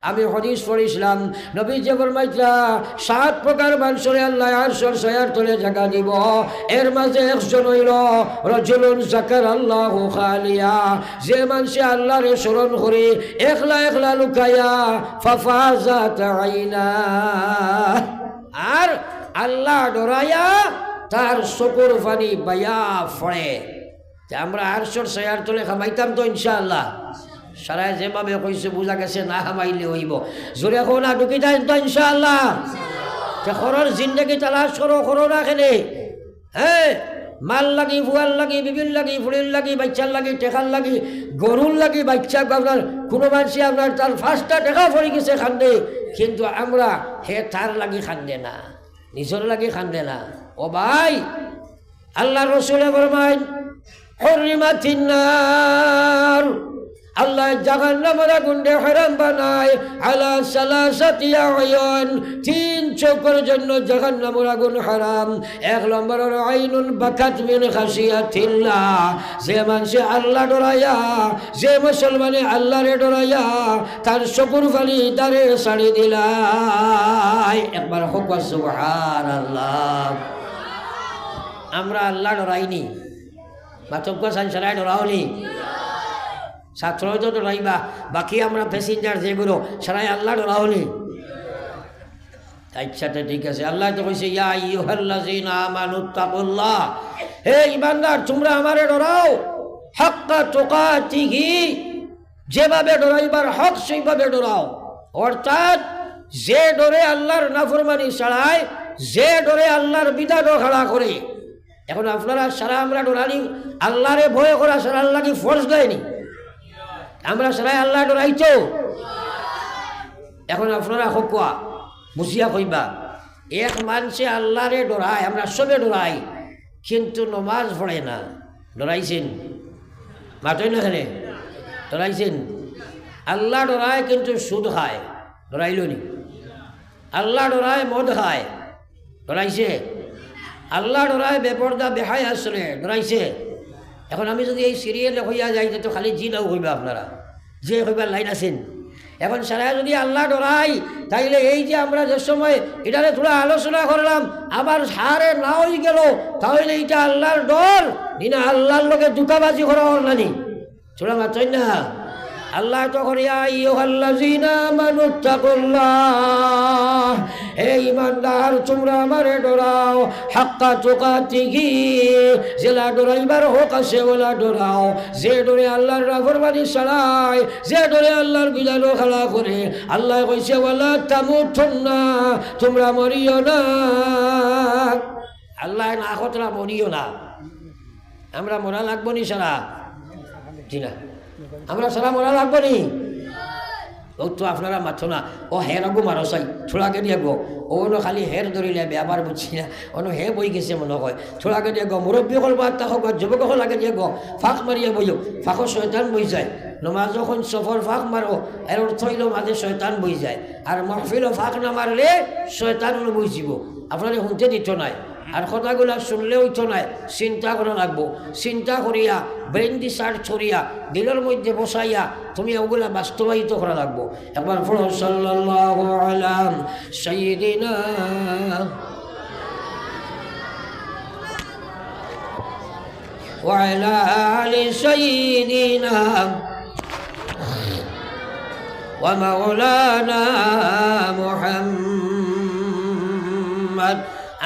আমি হাদিস পড়িছিলাম নবীজি ফরমাইতা 7 প্রকার মানুষরে আল্লাহ আরশের ছায়ার তলে জায়গা দিব। এর মাঝে একজন হইল রাজুলুন যাকারাল্লাহু খালিয়া, যে মানুষে আল্লাহরে স্মরণ করে একলা একলা লুকায়া ফাফাজাত আইনা, আর আল্লাহ ডরায়া তার চকুর পানি বায়া ফড়ে। আমরা আরশের ছায়ার তলে খামাইতাম তো ইনশাআল্লাহ। সারায় যেভাবে কইছে বোঝা গেছে না হামাইলে হইব। জোরে কো না ঢুকি যায় তো ইনশাআল্লাহ। খরর জিন্দগি তালাশ করো, করো না খেলে। হ্যাঁ, মাল লাগি, ফুয়াল লাগি, বিবিল লাগি, ফুলির লাগি, বাচ্চার লাগি, টেকার লাগি, গরুর লাগি, বাচ্চা আপনার কোনো মানুষই আপনার তার 5টা টাকা পড়ে গেছে খান্দে, কিন্তু আমরা হে তার লাগি খান্দে না, নিজের লাগি খান্দে না। ও ভাই, আল্লাহ রসুলে ফরমায় হুররিমাতিন নার, আল্লাহ জাহান্নামের আগুনকে হারাম বানায় আলা সালাসাতি আয়ুন, 3 চোখের জন্য জাহান্নামের আগুন হারাম। 1 নম্বর আইনুন বাকাত মিন খাশিয়াতিল্লাহ, যে মানুষে আল্লাহ ডরায়া, যে মুসলমানে আল্লাহরে ডরায়া তার চকুর পানি দাঁড়ে ছাড়ি দিলাই। একবার হোক সুবহানাল্লাহ। আমরা আল্লাহ ডরাইনি, বাতজ্ঞ সানসারায় ডরাওনি, ছাত্রই তো ডরাইবা, বাকি আমরা প্যাসেঞ্জার যেগুলো সারাই আল্লাহ ডরাওনি। আচ্ছা ঠিক আছে। আল্লাহ তো কইছে ইয়া আইয়ুহাল্লাযীনা আমানুত্তাকুল্লাহ, হে ঈমানদার তোমরা আমারে ডরাও, হাক্কা তুকাতিহি, যেভাবে ডরাইবার হক সেইভাবে ডরাও। অর্থাৎ যে ডরে আল্লাহর নাফরমানি ছাড়ায়, যে ডরে আল্লাহর বিধান খাড়া করে। এখন আপনারা সারা আমরা ডরানি আল্লাহরে ভয় করা সারা আল্লাহ কি ফোর্স দেয়নি? আমরা সারাই আল্লাহ ডরাইছো। এখন আপনারা হকুয়া বুঝিয়া কইবা, এক মানুষে আল্লাহরে ডরায়, আমরা সবে ডরাই, কিন্তু নমাজ পড়ে না। ডরাইছেন? মাতই না এখানে ডরাইছেন? আল্লাহ ডরায় কিন্তু সুদ খায়, ডরাইল নি? আল্লাহ ডরায় মদ খায়, ডরাইছে? আল্লাহ ডরায় বেপর্দা বেহায় আসলে, ডরাইছে? এখন আমি যদি এই সিরিয়ালে হইয়া যাই তো খালি জিনাও হইবা আপনারা, যে হইবার লাইন আছেন। এখন সারা যদি আল্লাহ ডরাই, তাইলে এই যে আমরা যে সময় এটারে থোড়া আলোচনা করলাম, আবার হারে না হয়ে গেল, তাহলে এটা আল্লাহর ডর না আল্লাহর লোকে দুটাবাজি করা নানি? থোড়া মাত্রই না। আল্লাহ তখন ইয়া আইয়ুহাল্লাযীনা আমানুত্তাকুল্লাহ, হে ঈমানদার তোমরা আমারে ডরাও, হাক্কা তুকাতিহি, যেলা ডরাইবার হক আছে ওলা ডরাও। যে ডরে আল্লাহর নাফরমানি ছাড়ায়, যে ডরে আল্লাহর বিধান খাড়া করে, আল্লাহ কইছে ওয়ালা তামুতুন্না, তোমরা মরিও না। আল্লাহ না কতরা মরিও না। আমরা মরা লাগবো নি সারা? জি না, আমরা সারা মরা লাগবো নি? ও তো আপনারা মাথো না, ও হের আগো মারো চাই ছোড়াকে দিয়ে গো, ও খালি হের ধরিলে আবার বুঝছি না, অন্য হে বই গেছে মনে হয়, ছোড়াকে দিয়ে গো, মুরব্বী হল বা তা হোক, যুবক হল আগে দিয়ে গো, ফাঁক মারিয়ে বইও, ফাঁকো শয়তান বই যায়। নমাজ যখন সফর ফাঁক মারো, এর অর্থ হইল মাঝে শয়তান বই যায়, আর মহফিলও ফাঁক না মারলে শয়তান বইছিব। আপনারা শুনতে দিত নাই, আর কথাগুলা শুনলেও তো নাই, চিন্তা করা লাগবো। চিন্তা করিয়া ব্রেন দি সার্চ করিয়া দিলের মধ্যে বসাইয়া তুমি ওগুলা বাস্তবায়িত করা লাগবো। একবার পড়ো সাল্লাল্লাহু আলা সাইয়্যিদিনা ওয়া আলা আলি সাইয়্যিদিনা ওয়া মাওলানা মুহাম্মদ।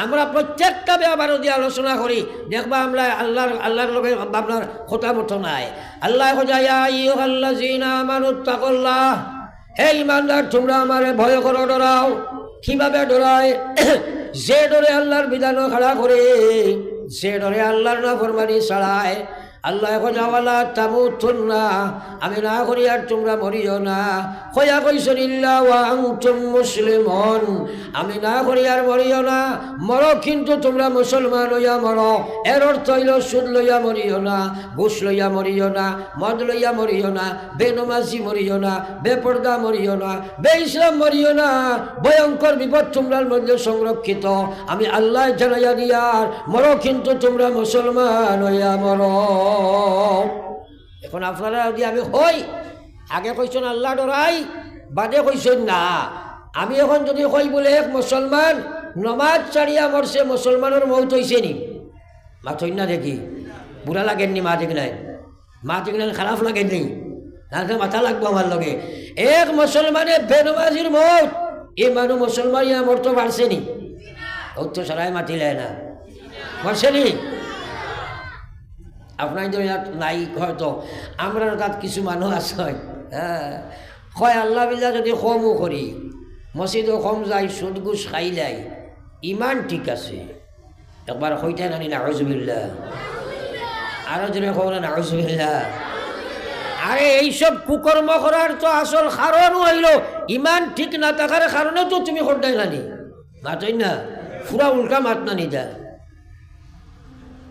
আমরা প্রত্যেকটা ব্যাপার যদি আলোচনা করি, দেখবা আমরা আল্লাহর লোকে আপনার কথা মতো নাই। আল্লাহ ইয়া আইয়ুহাল্লাযীনা আমানুত্তাকুল্লাহ, হে ঈমানদার তোমরা আমারে ভয় করো, ডরাও। কিভাবে ডরায়? যে ডরে আল্লাহর বিধান খাড়া করে, যে ডরে আল্লাহর নাফরমানি ছাড়ায়। আল্লাহ ওয়ালা তামুতুন্না, আমি না করি আর তোমরা মরিও না। কয়া কইছেন ইল্লা ওয়া আনতুম মুসলিমুন, আমি না করি আর মরিও না, মরো কিন্তু তোমরা মুসলমান হইয়া মরো। এর অর্থ হইল সুদ লইয়া মরিও না, ঘুষ লইয়া মরিও না, মদ লইয়া মরিও না, বেনমাজি মরিও না, বেপর্দা মরিও না, বে ইসলাম মরিও না। ভয়ঙ্কর বিপদ তোমরার মধ্যে সংরক্ষিত, আমি আল্লাহ জানাইয়া দিয়ার, মরো কিন্তু তোমরা মুসলমান হইয়া মরো। এখন আপনারা যদি আমি হই, আগে কইছেন আল্লাহ ডরাই, বাদে কইছেন না আমি এখন যদি কই বলে এক মুসলমান নমাজ ছাড়িয়া মরছে মুসলমানের মৌত হইছে নি মাথই না দেখি বুড়া লাগেননি মা দেখলেন মা দেখলেন খারাপ লাগেননি তাহলে মাথা লাগবো আমার লগে এক মুসলমানে বেনমাজির মৌত এই মানুষ মুসলমান ইয়া মরতে পারছে নি ও তো সারাই মাতিলে না মরছে নি আপনার ইয়াত নাই হয়তো আমরা তাত কিছু মানুষ আছে হ্যাঁ হয় আল্লাহ বিল্লাহ যদি কমও করি মসজিদও কম যায় সুদ ঘুষ খাইলাই ইমান ঠিক আছে একবার হইতে নানি নাউজুবিল্লাহ আরো জনে খবর নাউজুবিল্লাহ আরে এইসব কুকর্ম করার তো আসল কারণ হইল ইমান ঠিক না থাকার কারণে তো তুমি করতে নানি মাতই না পুরা উল্টা মাত নানি দা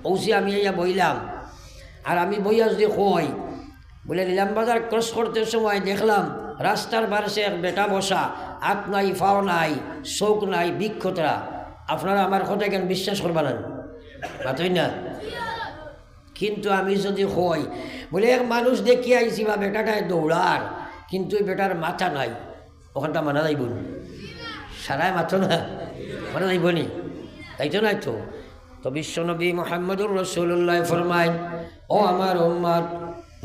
ওসি আমি ইয়া বইলাম আর আমি বইয়া যদি কই বলে নিলাম বাজার ক্রস করতে সময় দেখলাম রাস্তার বারসে এক বেটা বসা হাত নাই ফাও নাই চোখ নাই বিক্ষতরা আপনারা আমার কথা কেন বিশ্বাস করবা না মাতই না কিন্তু আমি যদি কই বলে এক মানুষ দেখি আইছি বা বেটাটায় দৌড়ার কিন্তু ওই বেটার মাথা নাই ওখানটা মানা যাইব সারাই মাথা না মানা যাইব নি তাই তো নাই তো বিশ্বনবী মুহাম্মদুর রাসূলুল্লাহ ফরমায় ও আমার উম্মত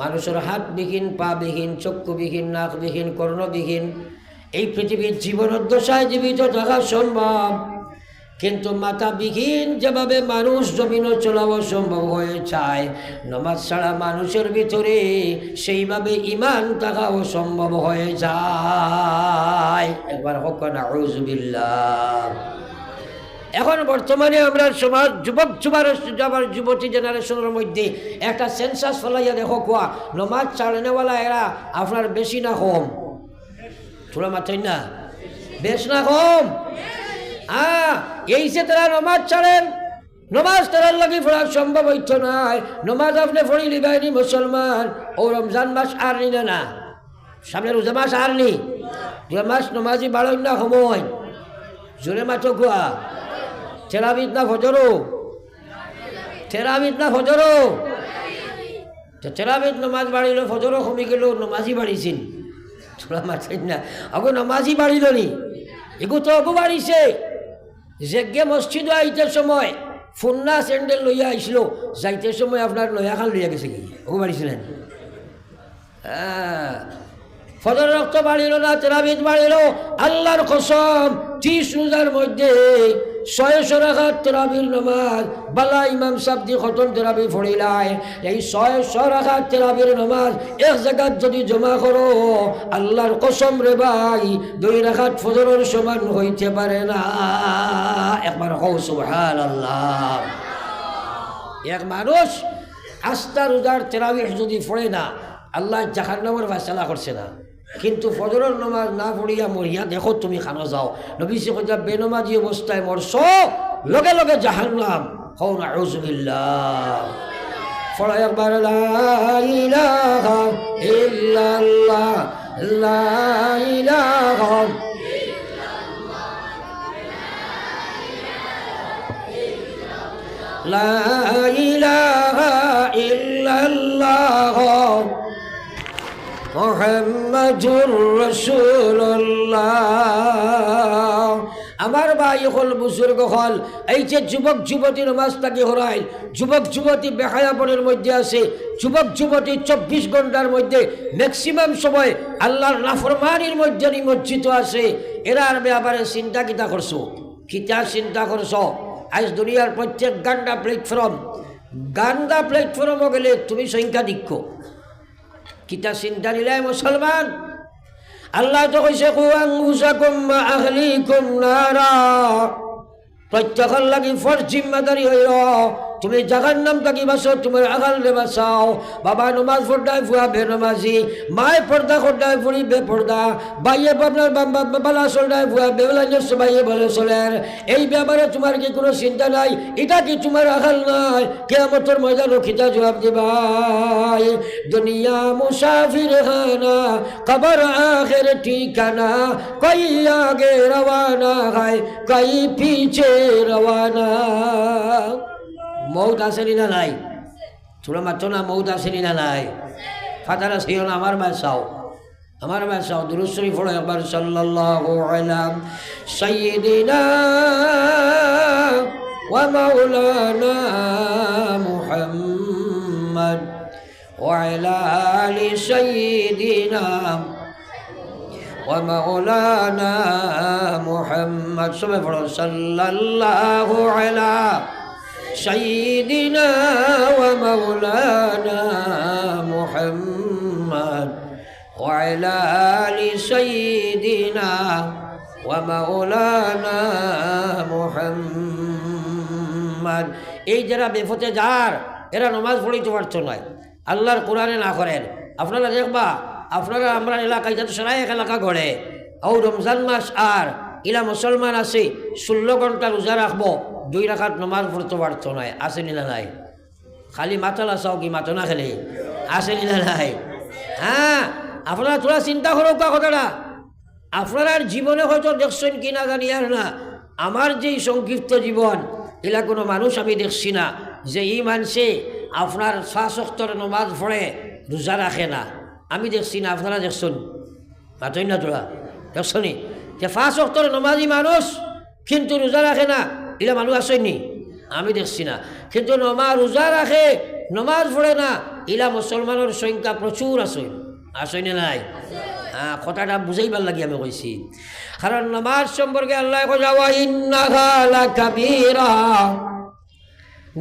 মানুষের হাতবিহীন পাবিহীন চক্ষুবিহীন নাকবিহীন কর্ণবিহীন এই পৃথিবীর জীবনোদ্দশায় জীবিত থাকা সম্ভব কিন্তু মাথাবিহীন যেভাবে মানুষ জমিনও চলাও সম্ভব হয়ে যায় নামাজ ছাড়া মানুষের ভিতরে সেইভাবে ঈমান থাকাও সম্ভব হয়ে যায় একবার হোক না আউযুবিল্লাহ এখন বর্তমানে আমরা সমাজ যুবতী জেনারেশনের মধ্যে একটা সেন্সাস ফলাইয়া দেখো কোয়া নমাজ ছাড়নেওয়ালা এরা আপনার বেশি না কম থোড়া মাথায় না বেশ না কম এইসে তারা নমাজ ছাড়েন নমাজ তারার লাগে পড়া সম্ভব হইত নাই নমাজ আপনি পড়ি লিবাইনি মুসলমান ও রমজান মাস আর নি না সামনে রোজা মাস আর নি রোজা মাস নমাজি বাড়ই না সময় জোরে মাথো কোয়া তেরাবিদ না ফজরো তেরাবিদ না ফজরো তেরাবিদ নমাজ বাড়িল ফজরও কমি গেল নমাজি বাড়িছিল তোরা মাথায় না আগো নমাজি বাড়িল নি এগু তো অগু বাড়িছে যেগে মসজিদে আইতে সময় ফুন্না স্যান্ডেল লইয়া আইসলো যাইতে সময় আপনার লইয়াখান লইয়া গেছে কি অগু বাড়িছিলেন ফজর রক্ত বাড়িল না তেরাবিদ বাড়িল আল্লাহর কসম 30 রোজার মধ্যে 600 রাকাত তেরাবির নামাজ বালা ইমাম সাহেব দি খতম তেরাবি পড়িলাই এই 600 রাকাত তেরাবির নামাজ এক জায়গা যদি জমা করো আল্লাহর কসম রে ভাই 2 রাকাত ফজরের সমান হইতে পারে না একবার কও সুবহানাল্লাহ এক মানুষ আস্থা রোজার তেরাবি যদি পড়ে না আল্লাহ জাহান্নামের ফয়সালা করছে না কিন্তু ফজরের নামাজ না পড়িয়া মরিয়া দেখো তুমি খানা যাও নবী সে কইতা বেনমাজি অবস্থায় মরছো লগে লগে জাহান্নাম হও নাউযুবিল্লাহ ফলা একবার লা ইলাহা ইল্লাল্লাহ লা ইলাহা লা ইলাহা ইল্লাল্লাহ মুহাম্মাদুর রাসূলুল্লাহ আমার ভাই হল বুজুর্গ হল এই যে যুবক যুবতী নামাজ তাকে হরাইল যুবক যুবতী বেহায়াপনের মধ্যে আছে যুবক যুবতী 24 ঘন্টার মধ্যে ম্যাক্সিমাম সময় আল্লাহর নাফরমানির মধ্যে নিমজ্জিত আছে এরা আর ব্যাপারে চিন্তা কিতা করছো কিতা চিন্তা করছো আজ দুনিয়ার প্রত্যেক গান্দা প্ল্যাটফর্ম গেলে তুমি সংখ্যা দিক্ষ কিতা চিন্তা নিলাই মুসলমান আল্লাহ তো কইছে কু আনফুসাকুম ওয়া আহলিকুম নারা প্রত্যেকের লাগি ফরজ জিম্মাদারি হইল তুমি জাহান্নাম থেকে বাঁচো তোমার আগাল রে বাঁচাও বাবা নমাজ পড়ায় ফুয়া বেনমাজি মায় পর্দা খোডায় ফুড়ি বেপর্দা বাইয়ে আপনার বালা চলডায় ফুয়া বেলাইনস বাইয়ে বলে চলেন এই ব্যাপারে তোমার কি কোনো চিন্তা নাই এটা কি তোমার আগাল নাই কিয়ামতের ময়দান রক্ষিতা জবাব দিবাই দুনিয়া মুসাফির খানা কবর আখির ঠিকানা কই আগে রওয়ানা হয় কই পিছে রওয়ানা মৌত আসেনি না নাই তোরা মাত্র না মৌত আসেনি না নাই ফাতারা ছিল না আমার বাসাও আমার বাসা দুরূদ শরীফ পড়ো একবার সাল্লাল্লাহু আলা সাইয়্যিদিনা ওয়া মাওলানা মুহাম্মদ ওয়া আলা আলি সাইয়্যিদিনা ওয়া মাওলানা মুহাম্মদ সবাই পড়ো সাল্লাল্লাহু আলা সাইয়্যিদিনা ওয়া মাওলানা মুহাম্মদ وعلى آل سيدنا ومولانا محمد এই যারা বেফতে যার এরা নামাজ পড়িতে পারতো না আল্লাহর কোরআনে না করেন আপনারা দেখবা আপনারা আমরা এলাকায় যাতে সারা এক এলাকা গড়ে ও রমজান মাস আর ইলা মুসলমান আছে 16 ঘন্টা রোজা রাখবো 2 রাকাত নামাজ পড়তে পারতো না আসেনি না নাই খালি মাতালা চাও কি মাতো না খেলে আসেনি না নাই হ্যাঁ আপনারা তোরা চিন্তা করো কথাটা আপনারা জীবনে হয়তো দেখছেন কি না জানি আর না আমার যেই সংক্ষিপ্ত জীবন এলা কোনো মানুষ আমি দেখছি না যে এই মানুষে আপনার 5 ওয়াক্তের নামাজ পড়ে রোজা রাখে না আমি দেখছি না আপনারা দেখছেন মাতই না তোরা দেখছনি যে 5 ওয়াক্তের নামাজি মানুষ কিন্তু রোজা রাখে না এলা মানুষ আসেনি আমি দেখছি না কিন্তু রোজা রাখে নামাজ পড়ে না এলা মুসলমানের সংখ্যা প্রচুর আছে আসেনি নাই হ্যাঁ কথাটা বুঝাইবার লাগি আমি কইছি কারণ নামাজ সম্পর্কে আল্লাহ কইয়া ইন্নাহা লাকাবীরা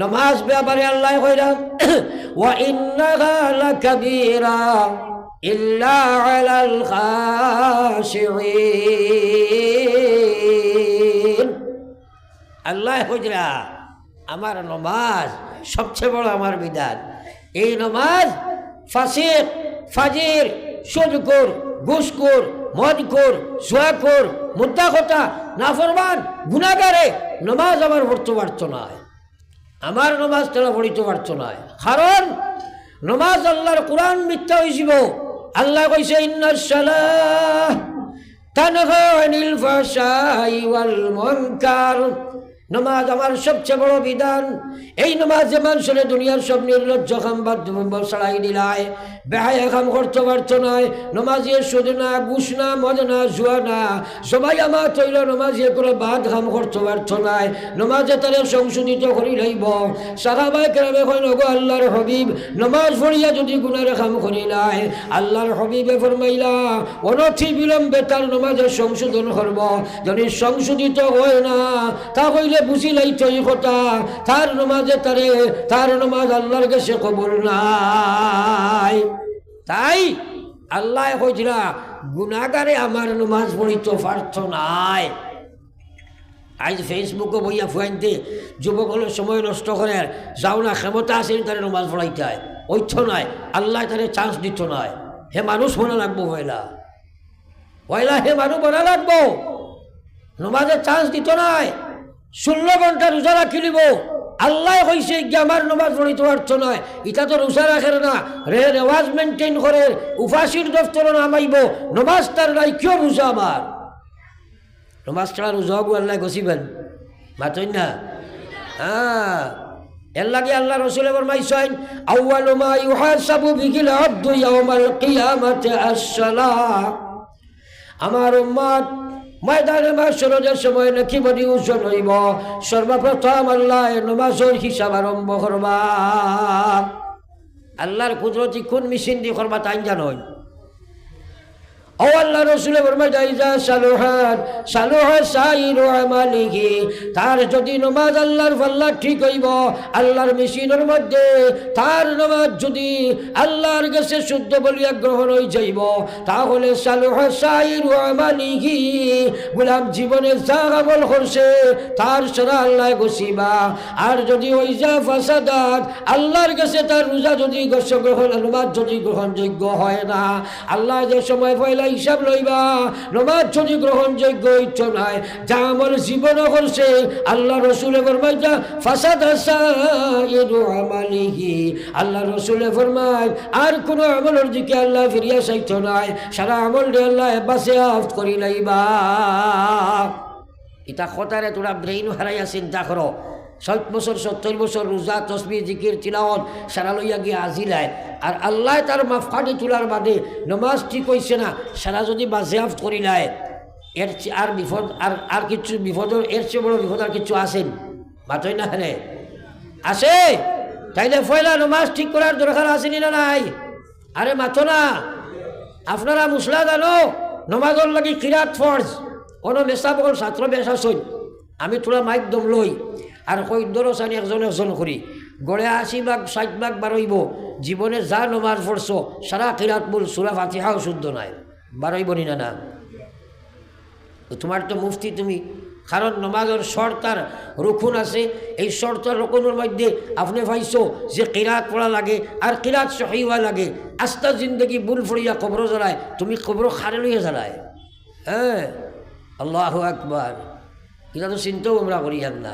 নামাজ ব্যাপারে আল্লাহ কইরা ওয়া ইন্নাহা লাকাবীরা ইল্লা আলাল খাশিঈন আল্লাহ কইরা আমার নামাজ সবচেয়ে বড় আমার বিধান এই নামাজ ফাসিক ফাজির সুদখোর ঘুষখোর মদখোর জুয়াখোর মুদ্দাখোটা নাফরমান গুনাহগারে নামাজ আমার পড়তে পারতো না আমার নামাজ তারা পড়িতে পারতো না কারণ নামাজ আল্লাহর কোরআন মিথ্যা হইছিল আল্লাহ কইছে ইন্নাস সালাহ তানহা আনিল ফাহশাই ওয়াল মুনকার নামাজ আমার সবচেয়ে বড় বিধান এই নামাজে মানুষের দুনিয়ার সব নির্লজ্জ কাম বাদ ছাড়াই দিলায় বেহায়া কাম করতে পারতো না নামাজে সুদ না ঘুষ না মদ না জুয়া না সবাই আমার তৈল নামাজে করে বাদ কাম করতে পারতো না নামাজে তারা সংশোধিত করি লইব সাহাবায়ে কেরামে কইল গো আল্লাহর হাবিব নামাজ পড়িয়া যদি গুনার কাম করি নাই আল্লাহর হাবিবে ফরমাইলা অনথি বিলম্বে তার নামাজের সংশোধন করব যদি সংশোধিত হয় না তা কইলে বুঝিলাই তৈ কথা তার নামাজে তার নামাজ আল্লাহর কাছে কবুল নাই তাই আল্লাহ কইরা গুনাহগারে আমার নামাজ পড়িতে পারতো নাই আজ ফেসবুকে বইয়া ফুয়াইতে যুবকগুলো সময় নষ্ট করে যাও না ক্ষমতা আছে তার নামাজ পড়াইতে হয় ঐথ নয় আল্লাহ তারে চান্স দিত নয় হে মানুষ মনে লাগবো পয়লা হে মানুষ মনে লাগবো নামাজের চান্স দিত নয় 16 ঘন্টা রোজা রাখি নিব আল্লাহ কইছে কি আমার নামাজ পড়িতে পারতো নয় এটা তো রোজা রাখে না রেওয়াজ মেনটেন করে উপাসীর দফতর নামাইব নামাজ তার নাই কেউ রোজা আমার নামাজ ছাড়া রোজা গো আল্লাহ গছিবেন মাতই না হ্যাঁ এর লাগে আল্লাহ রাসূল ফরমাইছেন আউয়ালু মা ইউহাসাবু বিহিল আবদু ইয়াউমাল কিয়ামাতি আস-সালাহ আমার উম্মত ময়দানে মাশরের সময় নাকি বডি উজ্জ্বল হইব সর্বপ্রথম আল্লাহ নামাজের হিসাব আরম্ভ করবা আল্লাহর কুদরতি কোন মেশিন দিয়ে করবা তাই জানোই ও আল্লাহ রাসূল ফরমায় যা সালুহা সাইরু আমালিহি তার যদি নামাজ আল্লাহর ফাল্লা ঠিক হইব আল্লাহর মেশিনের মধ্যে তার নামাজ যদি আল্লাহর কাছে শুদ্ধ বলিয়া গ্রহণ হয়ে যাইব তাহলে সালুহা সাইরু আমালিহি গোলাম জীবনে যা আমল করছে তার সারা আল্লাহ গসিবা আর যদি ওই যা ফাসাদাত আল্লাহর কাছে তার রোজা যদি গ্রহণ নামাজ যদি গ্রহণযোগ্য হয় না আল্লাহ যে সময় পয়লা হিসাব লইবা নামাজ যদি গ্রহণযোগ্য ইচ্ছা নাই যা আমল জীবন করছে আল্লাহ রাসূল ফরমাইতা ফাসাদ সাইরু আমালিহি আল্লাহ রাসূল ফরমায় আর কোন আমলের দিকে আল্লাহ ফিরিয়া চাইতো নাই সারা আমল দিয়ে আল্লাহ বাসিয়াফ করি লাইবা এটা কথারে তোরা ব্রেইন হারাইয়া চিন্তা করো 60 বছর 70 বছর রোজা তসবিহ জিকির তিলাওয়াত সারা লইয়া গিয়ে আজিলায় আর আল্লাহ তার মাফকাটি তোলার বাদে নমাজ ঠিক হইছে না সারা যদি বাজেয়াফত করিলায় এর আর বিপদ আর কিছু বিপদের এর চেয়ে বড় বিপদ আর কিছু আসেন মাতই না রে আসে তাইলে পয়লা নমাজ ঠিক করার দরকার আসেনি না নাই আরে মাতো না আপনারা মুসলা জানো নমাজর লাগি কিরাত ফরজ কোনো মেসা বকল ছাত্র বেশ আসুন আমি তোরা মাইক দম লই আর কই দরসানি একজন করি গড়ে 80 ভাগ 60 ভাগ বারইব জীবনে যা নমাজ পড়ছ সারা কিরাত বল সূরা ফাতিহাও শুদ্ধ নাই বারইব নি না তোমার তো মুফতি তুমি কারণ নমাজের শর্তার রুকুন আছে এই শর্তার রুকুনের মধ্যে আপনি পাইছো যে কিরাত পড়া লাগে আর কিরাত সহি হওয়া লাগে আস্তা জিন্দগি বুল ফড়িয়া কবর জ্বালায় তুমি কবর খারে লইয়া জ্বালায় হ্যাঁ আল্লাহু আকবার এটা তো চিন্তাও আমরা করিয়ান না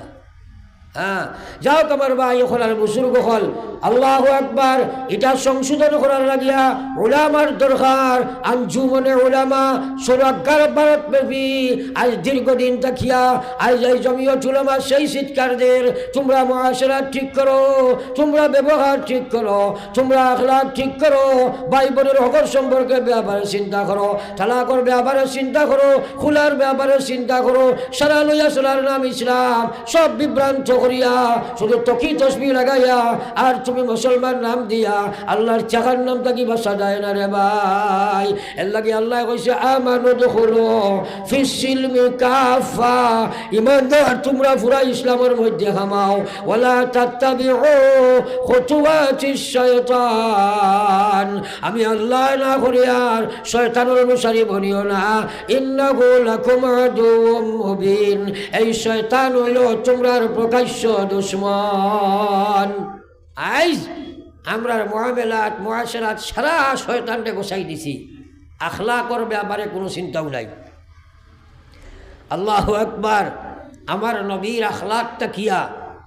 হ্যাঁ যাও তোমার ভাই হল আর বুজুর্গ হল আল্লাহু আকবার এটা সংশোধন করার লাগিয়া উলামার দরকার আঞ্জুমনে উলামা সুরাগার ভারতব্যাপী আজ দীর্ঘদিন তাকিয়া আজ এই জমিয়ত উলামা সেই চিৎকারদের তোমরা মুআশারা ঠিক করো তোমরা ব্যবহার ঠিক করো তোমরা আখলাক ঠিক করো ভাই বোনের হকর সম্পর্কে ব্যাপারে চিন্তা করো তালাকর ব্যাপারে চিন্তা করো খুলার ব্যাপারে চিন্তা করো সারা লইয়া চলার নাম ইসলাম সব বিভ্রান্ত করিয়া শুধু তকি তসবিহ লাগাইয়া আর তুমি মুসলমান নাম দিয়া আল্লাহর চাকার নাম তাকি বাসা যায় না রে ভাই এর লাগে আল্লাহ কইছে আমানু দুখুলু ফিস সিলমি কাফা ইমানদার তোমরা পুরা ইসলামের মধ্যে হামাও ওয়ালা তাত্তাবিউ খুতুওয়াতিশ শায়তান আমি আল্লাহ না করি আর শয়তানের অনুসারী বনিও না ইন্নাহু লাকুম আদুউম মুবিন এই শয়তান হইল তোমরার প্রকাশ্য দুশমন আইজ আমরা মুআমালাত মুআশারাত সারা শয়তানকে গোছাই দিছি আখলাকর ব্যাপারে কোনো চিন্তাও নাই আল্লাহু আকবার আমার নবীর আখলাকটা কিয়া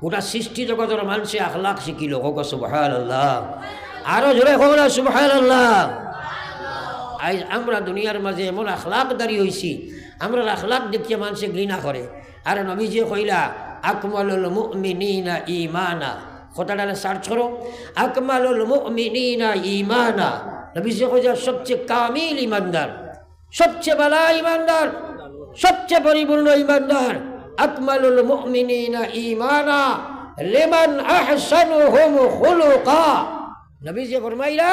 গোটা সৃষ্টি জগতের মানুষে আখলাক শিখিল হোক সুবহানাল্লাহ আরো জোরে হোক না সুবহানাল্লাহ আইজ আমরা দুনিয়ার মাঝে এমন আখলাকদারি হইছি আমরা আখলাক দেখিয়ে মানুষে ঘৃণা করে আর নবীজি কইলা আকমালুল মুমিনিনা ঈমানা কথাটা সার্চ করো আকমালুল মুমিনিনা ঈমানা নবীজি কইলা সবচেয়ে কামিল ঈমানদার সবচেয়ে ভালো ঈমানদার সবচেয়ে পরিপূর্ণ ঈমানদার আকমালুল মুমিনিনা ঈমানা লিমান আহসানুহুম খুলুকা নবীজি ফরমাইলা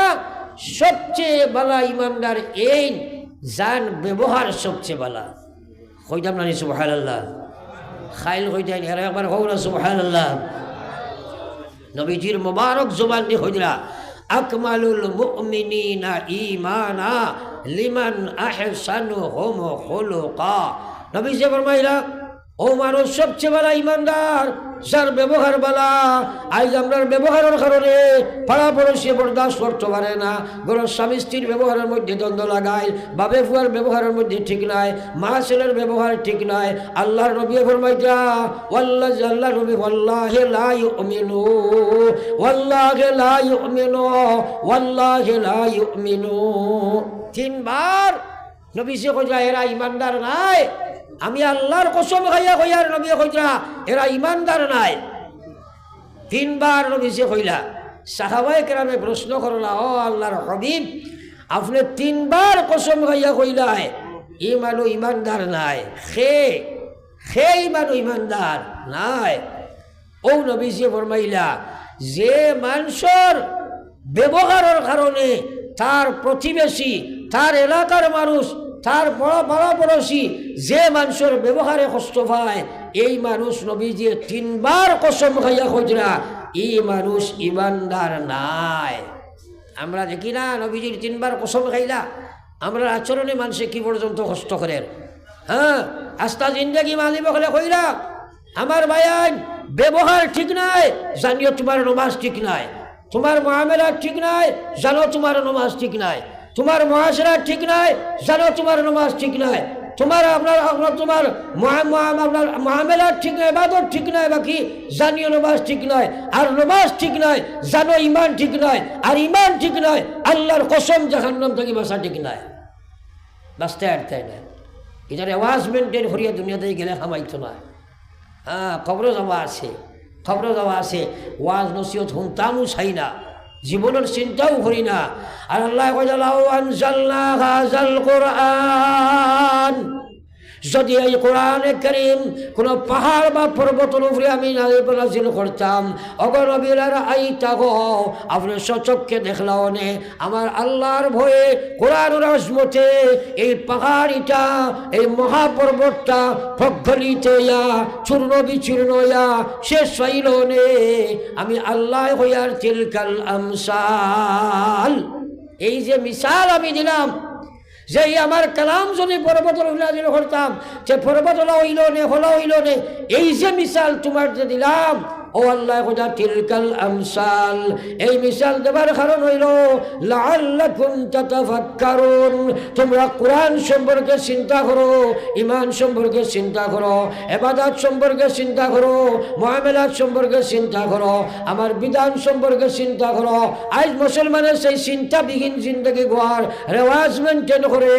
সবচেয়ে ভালো ঈমানদার এই যার ব্যবহার সবচেয়ে ভালো কইতাম না সুবহানাল্লাহ খাইল কইতেন এরা একবার হোক না সুবহানাল্লাহ নবীজির মুবারক জবান দিয়ে হইলা আকমালুল মুমিনিনা ঈমানা লিমান আহসানুহুম খুলুকা নবীজি ফরমাইলা ও মানুষ সবচেয়ে ভালো ঈমানদার যার ব্যবহার বালা আজ আমরার ব্যবহারের কারণে পাড়া পড়োশি বরদাস্ত করতে পারে না গরুর স্বামী স্ত্রীর ব্যবহারের মধ্যে দ্বন্দ্ব লাগায় বাপে ফুয়ার ব্যবহারের মধ্যে ঠিক নাই মা ছেলের ব্যবহার ঠিক নাই আল্লাহর নবী ফরমাইতা ওয়াল্লাহি আল্লাহ নবী ওয়াল্লাহি লা ইউমিনু ওয়াল্লাহি লা ইউমিনু ওয়াল্লাহি লা ইউমিনু তিনবার নবীজি কইরা এরা ঈমানদার নাই আমি আল্লাহর কসম খাইয়া কইয়ার নবী কইরা এরা ঈমানদার নাই তিনবার নবীজি কইলা সাহাবায়ে কেরামে প্রশ্ন করলা ও আল্লাহর হাবিব আপনি তিনবার কসম খাইয়া কইলা ইমানু ঈমানদার নাই খে ইমানু ঈমানদার নাই ও নবীজি ফরমাইলা যে মানুষের ব্যবহারের কারণে তার প্রতিবেশী তার এলাকার মানুষ তার বড় পড়োশি যে মানুষের ব্যবহারে কষ্ট পায় এই মানুষ নবীজির তিনবার কসম খাইয়া কইরা এই মানুষ ঈমানদার নাই আমরা দেখি না নবীজির তিনবার কসম খাইলা আমরা আচরণে মানুষে কি পর্যন্ত কষ্ট করেন হ্যাঁ আস্তা জিন্দগি মালিব হলে কইরা আমার ভাইয়ান ব্যবহার ঠিক নাই জানিও তোমার নমাজ ঠিক নাই তোমার মুআমালাত ঠিক নাই জানো তোমার নমাজ ঠিক নাই তোমার মুআশারা ঠিক নাই জানো তোমার নামাজ ঠিক নাই তোমার আপনার তোমার মুআমালাত ঠিক নাই ইবাদত ঠিক নাই বাকি জানিও নামাজ ঠিক নাই আর নামাজ ঠিক নাই জানো ঈমান ঠিক নাই আর ঈমান ঠিক নাই আল্লাহর কসম জাহান্নাম থেকে বাঁচা ঠিক নাই বাঁচতে আরতে না এটার আওয়াজ মেনটেন করিয়া দুনিয়াতে গেলে হামাইতো না হ্যাঁ কবর যাওয়া আছে খবর দেওয়া আছে ওয়াজ নসিহত শুনতামও চাই না, জীবনের চিন্তাও করি না। আর আল্লাহ কয় লাউ আনজালনা হাযাল কুরআন, যদি এই কোরআনে কারীম কোনো পাহাড় বা পর্বতের উপরে আমি নাজিল করতাম, অগর নবীরা আইতাগো, আপনি সচক্ষে দেখলাও নে আমার আল্লাহর ভয়ে কোরআনের আজমতে এই পাহাড়িটা, এই মহাপর্বতটা প্রজ্বলিত ইয়া চূর্ণ বিচূর্ণ ইয়া শেষ হইল নে। আমি আল্লাহ হইয়ার তিলকাল আমসাল, এই যে মিসাল আমি দিলাম, যে আমার কালাম যদি পর্বতল নাজিল করতাম, সে পর্বতলা হইল নে, হলা হইল নে, এই যে মিসাল তোমার যে দিলাম, ও আল্লাহ খোদা তিলকাল আমসাল, এই মিসাল দেবার কারণ হইল লাআল্লাকুম তাতাফাক্কারুন, তোমরা কোরআন সম্পর্কে চিন্তা করো, ঈমান সম্পর্কে চিন্তা করো, ইবাদত সম্পর্কে চিন্তা করো, মুআমালাত সম্পর্কে চিন্তা করো, আমার বিধান সম্পর্কে চিন্তা করো। আজ মুসলমানের সেই চিন্তাবিহীন জিন্দগি গোয়ার রেওয়াজ মেনটেন করে,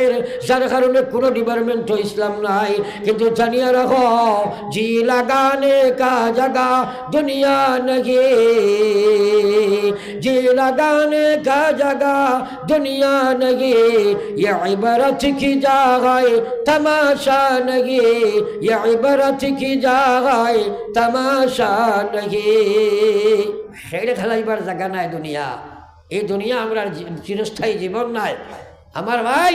যার কারণে কোনো ডিপার্টমেন্ট ইসলাম নাই। কিন্তু জানিয়ে রাখো, জি লাগানে কা জাগা दुनिया नहीं, जी लगाने का जगह दुनिया नहीं, ये इबरत की जगह तमाशा नहीं, ये इबरत की जगह तमाशा नहीं। खेल खेलाइबार जगह নাই দুনিয়া, এই দুনিয়া আমরা চিরস্থায়ী জীবন নাই আমার ভাই।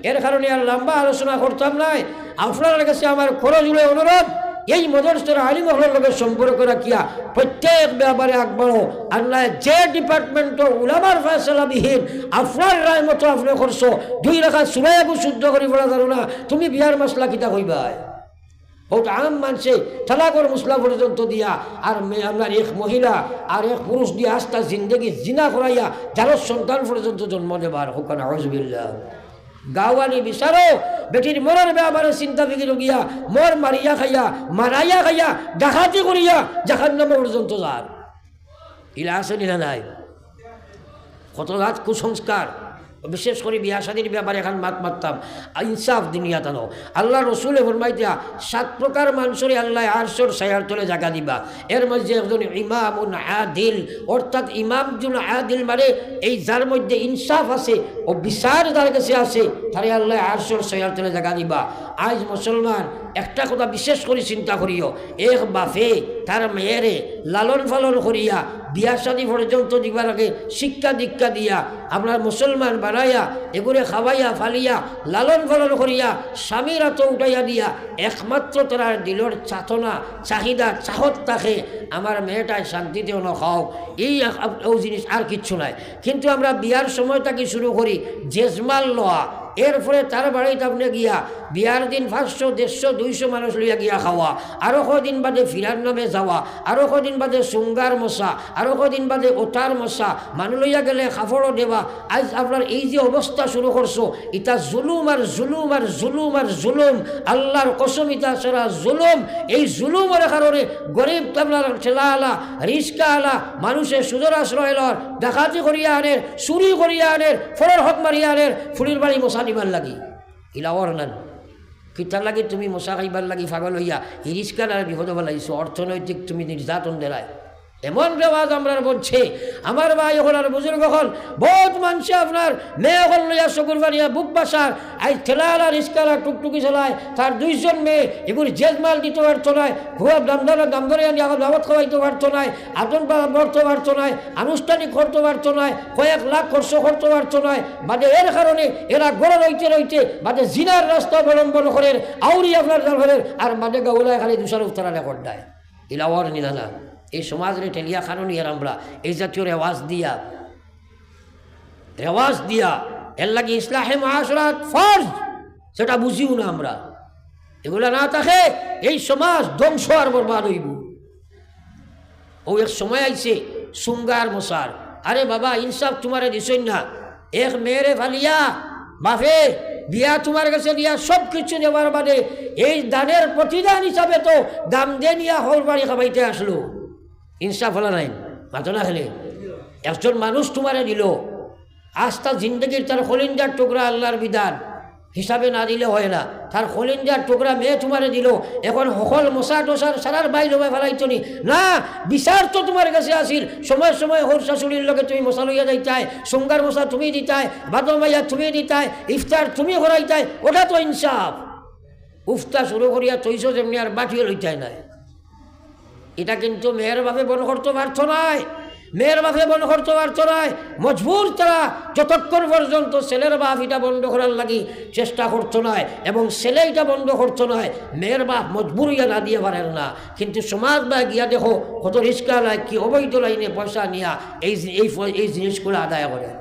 এর কারণে আর লম্বা আলোচনা করতাম নাই। আপনার কাছে আমার খরচুলে অনুরোধ, এই মদরসার আলিম হলের লোকের সম্পর্ক রাখিয়া প্রত্যেক ব্যাপারে আগবাড়ো। আল্লাহ যে ডিপার্টমেন্ট উলামার ফয়সালাবিহীন আপনার রায় মতো আপনি করছো, 2 রাকাত সূরা শুদ্ধ করি পড়া জানো না, তুমি বিয়ার মাসলা কিতা কইবাই? বহুত আম মানছে তালাকর মশলা পর্যন্ত দিয়া, আর আপনার এক মহিলা আর এক পুরুষ দিয়া আস্তা জিন্দগি জিনা করাইয়া যার সন্তান পর্যন্ত জন্ম দেবার হোকানা আউযুবিল্লাহ। গাওয়ানি বিচারো বেটির মরার ব্যাপারে চিন্তা ফিকির গিয়া মর মারিয়া খাইয়া মারাইয়া খাইয়া ডাকাতি করিয়া জাহান্নাম পর্যন্ত যার ইলা আছে না নাই? কত রাত কুসংস্কার, বিশেষ করে বিয়া শাদীর ব্যাপারে এখন মারতাম ইনসাফ দুনিয়া তানো। আল্লাহ রসুলে ফরমাইতা 7 প্রকার মানুষের আল্লাহ আরশের ছায়ার তলে জায়গা দিবা। এর মধ্যে একজন ইমামুন আদিল, অর্থাৎ ইমামুন আদিল মানে এই যার মধ্যে ইনসাফ আছে ও বিচার যার কাছে আছে, তারে আল্লাহ আরশের ছায়ার তলে জায়গা দিবা। আজ মুসলমান একটা কথা বিশেষ করে চিন্তা করিও, এক বাপে তার মেয়েরে লালন পালন করিয়া বিয়া শাদী পর্যন্ত দিবার আগে শিক্ষা দীক্ষা দিয়া আপনার মুসলমান বানাইয়া এগুলো খাওয়াইয়া ফালিয়া লালন পালন করিয়া স্বামীর হাতে উঠাইয়া দিয়া একমাত্র তার দিলর চাতনা চাহিদা চাহত থাকে আমার মেয়েটায় শান্তিতেও ন খাও, এই জিনিস আর কিচ্ছু নাই। কিন্তু আমরা বিয়ার সময়টাকে শুরু করি জেজমাল লওয়া, এরপরে তার বাড়িতে আপনি গিয়া বিয়ার দিন 500, 150, 200 মানুষ লইয়া গিয়া খাওয়া, আরও কদিন বাদে ফিরার নামে যাওয়া, আরও কদিন বাদে সুঙ্গার মশা, আরও কদিন বাদে ওটার মশা, মানুষ লইয়া গেলে কাপড়ও দেওয়া। আজ আপনার এই যে অবস্থা শুরু করছো, ইটা জুলুম আর জুলুম আর জুলুম আর জুলুম, আল্লাহর কসম ইটা সারা জুলুম। এই জুলুমের কারণে গরিব আপনার ঠেলা আলা রিস্কা আলা মানুষের সুদর আশ্রয় লর, ডাকাতি করিয়া আনের, চুরি করিয়া আনের, ফরের হক মারিয়া আনের, ফুলির বাড়ি মশা দিবার লাগি ইলাওয়ার নান কিতার লাগি তুমি মশা খাইবার লাগি পাগল হইয়া হিরিস্কার আর বিপদ বলাইছো, অর্থনৈতিক তুমি নির্যাতন দেলায় এমন রেওয়াজ আমরা বলছে। আমার ভাই হল আর বুজুর্গ হল বহুত মানুষে আপনার মেয়ে হল লইয়া চকুর বানিয়া বুক বাসার আই ঠেলালা রিস্কালা টুকটুকি চলায়, তার 2 জন মেয়ে এগুলি জেজমাল দিতে পারতো নাই, ঘুয়া দাম ধরে আনি আবার দাওয়াত খাওয়াইতে পারতো নাই, আতন করতে পারতো নাই, আনুষ্ঠানিক করতে পারতো নাই, কয়েক লাখ খরচ করতে পারতো নাই। বাদে এর কারণে এরা গড়ে রইতে বাদে জিনার রাস্তা অবলম্বন করেন, আউরি আপনার দরকারের, আর বাদে গাউলায় খালি দুসার উত্তরা রেকর্ড দেয় ইলাওয়ার নিদানা। এই সমাজের ঠেলিয়া কারণ ইয়ার আমরা এই জাতীয় রেওয়াজ দিয়া এর লাগে ইসলাহে মুআশরাত ফরজ, সেটা বুঝিও না আমরা। এগুলা না থাকে এই সমাজ ধ্বংস আর বরবাদ হইব। ও এক সময় আইছে সুঙ্গার মশার, আরে বাবা ইনসাফ তোমারে দিছই না, এক মেয়েরে ফালিয়া বাপে বিয়া তোমার কাছে দিয়া সব কিছু দেওয়ার বাদে এই দানের প্রতিদান হিসাবে তো দাম দিয়ে নিয়া হল বাড়ি খাবাইতে আসলো, ইনসাফ হলো নাই মাথো না খেলে। একজন মানুষ তোমারে দিল আস্থা জিন্দগির তার খলিঞ্জার টুকরা আল্লাহর বিধান, হিসাবে না দিলে হয় না। তার খলিঞ্জার টুকরা মেয়ে তোমারে দিল, এখন সকল মশা টসার সারার বাইর হয়ে ফেলাইতো নি না, বিচার তো তোমার কাছে আসিল। সময় সময় হোর শাশুড়ির লগে তুমি মশা লইয়া যাইতাই, সঙ্গার মশা তুমি দিতাই, বাদম ভাইয়া তুমি দিতাই, ইফতার তুমি করাইতাই, ওটা তো ইনসাফ। উফতা শুরু করিয়া তৈছ যেমনি আর বাটিও লইতাই নাই। এটা কিন্তু মেয়ের বাপে বন করতে পারত নাই, মেয়ের বাপে বন্ধ করতে পারতো নাই। মজবুর তারা যতক্ষণ পর্যন্ত ছেলের বাপ এটা বন্ধ করার লাগি চেষ্টা করতো নাই এবং ছেলে এটা বন্ধ করতো নাই, মেয়ের বাপ মজবুর ইয়া না দিয়ে পারেন না। কিন্তু সমাজ বা গিয়া দেখো কত রিস্কা লাই কি অবৈধ লাইনে পয়সা নিয়া এই জিনিসগুলো আদায় করে।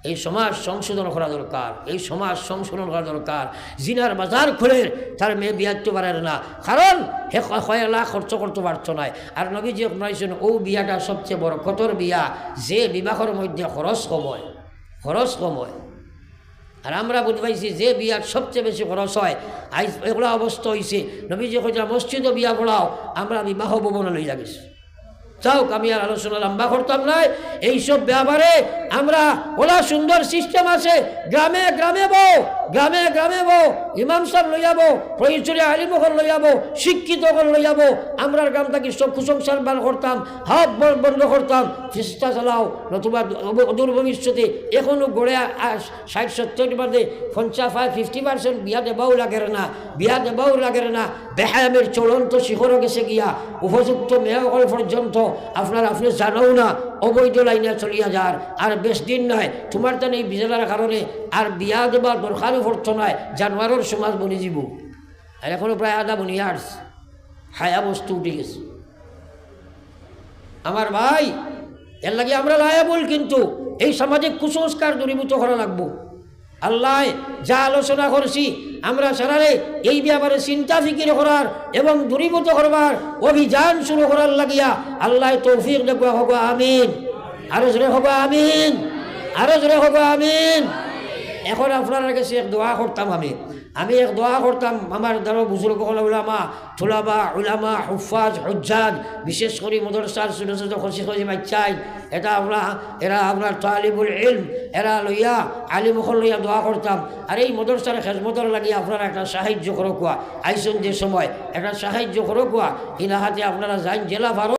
এই সমাজ সংশোধন করা দরকার, এই সমাজ সংশোধন করা দরকার। জিনার বাজার খুলে তার মেয়ে বিয়া দিতে পারে না, কারণ হে কয় লাখ খরচ করতে পারতো না। আর নবীজি আপনাইছেন ও বিয়াটা সবচেয়ে বড় কতর বিয়া, যে বিবাহের মধ্যে খরচ কময়, খরচ কময়। আর আমরা বুঝবাইছি যে বিয়ার সবচেয়ে বেশি খরচ হয়, আজ এগুলো অবস্থা হয়েছে। নবীজি কইরা মসজিদও বিয়া পড়াও, আমরা বিবাহ ভবনে লইয়া গেছি। যাও আমি আর আলোচনা লম্বা করতাম নাই। এইসব ব্যাপারে আমরা ওলা সুন্দর সিস্টেম আছে, গ্রামে গ্রামে বউ, গ্রামে গ্রামে বউ, ইমাম সাহেব লই যাবো, প্রয়োজনে আলিমখন লই যাবো, শিক্ষিতখন লই যাবো। আমরা গ্রাম থেকে সব কুসংস্কার বার করতাম, হাত বন্ধ করতাম, চেষ্টা চালাও। নতুবা অদূর ভবিষ্যতে এখনও গড়ে 60-70 বাদে 50% বিয়া দেবাও লাগে না, বিয়া দেবাও লাগে না। বেহায়ামের চলন্ত শিখরও গেছে গিয়া, উপযুক্ত মেয়কল পর্যন্ত আপনার আপনি জানাও না, অবৈধ লাইনে চলিয়া যার। আর বেশ দিন নয় তোমার তো এই বিজেলার কারণে আর বিয়া দেবার দরকারও পড়তো নয়, জানোয়ারের সমাজ বনি যাব। আর এখনো প্রায় আধা বনিয়া আসছে, হায়া বস্তু উঠে গেছে। আমার ভাই, এর লাগে আমরা লায়াবল, কিন্তু এই সামাজিক কুসংস্কার দূরীভূত করা লাগবো। আল্লাহ যা আলোচনা করছি আমরা সারারে এই ব্যাপারে চিন্তা ফিকির করার এবং দূরীভূত করবার অভিযান শুরু করার লাগিয়া আল্লাহ তৌফিক দেখবো। হব আমিন, আরো জোরে হব আমিন, আরো জোরে হব আমিন। এখন আপনার কাছে এক দোয়া করতাম, আমি এক দোয়া করতাম। আমার দ্বারা বুজুর্গ উলামা, তুলাবা, উলামা, হুফাজ, হুজ্জাজ, বিশেষ করে মাদ্রাসার ছোটো ছোটো খসি খসি বাচ্চাই, এরা আপনার তালিবুল ইলম, এরা লইয়া আলিমুখল লইয়া দোয়া করতাম। আর এই মাদ্রাসার খেজমতর লাগিয়ে আপনারা একটা সাহায্য করো কোয়া, আইসন যে সময় একটা সাহায্য করো কোয়া। ইনাহাতে আপনারা যাই জেলা ভারত